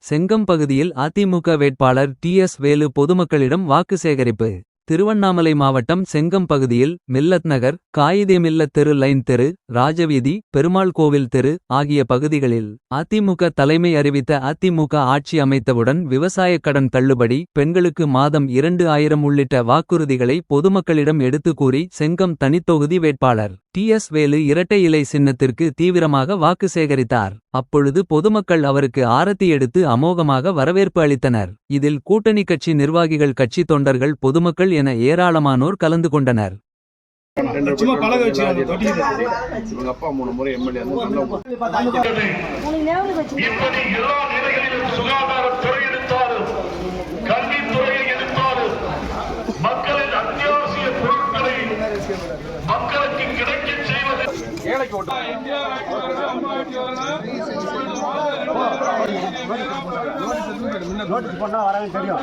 செங்கம் பகுதியில் அதிமுக வேட்பாளர் டி.எஸ். வேலு பொதுமக்களிடம் வாக்கு சேகரிப்பு. திருவண்ணாமலை மாவட்டம் செங்கம் பகுதியில் மில்லத் நகர், காயிதேமில்லத் தெரு, லைன் தெரு, ராஜவீதி, பெருமாள் கோவில் தெரு ஆகிய பகுதிகளில் அதிமுக தலைமை அறிவித்த அதிமுக ஆட்சி அமைத்தவுடன் விவசாயக் கடன் தள்ளுபடி, பெண்களுக்கு மாதம் 2000 உள்ளிட்ட வாக்குறுதிகளை பொதுமக்களிடம் எடுத்து கூறி செங்கம் தனித்தொகுதி வேட்பாளர் டி.எஸ். வேலு இரட்டை இலை சின்னத்திற்கு தீவிரமாக வாக்கு சேகரித்தார். அப்பொழுது பொதுமக்கள் அவருக்கு ஆரத்தி எடுத்து அமோகமாக வரவேற்பு அளித்தனர். இதில் கூட்டணி கட்சி நிர்வாகிகள், கட்சி தொண்டர்கள், பொதுமக்கள் என ஏராளமானோர் கலந்து கொண்டனர். மக்களுக்கு கிடைக்க செய்வது தெரியும்.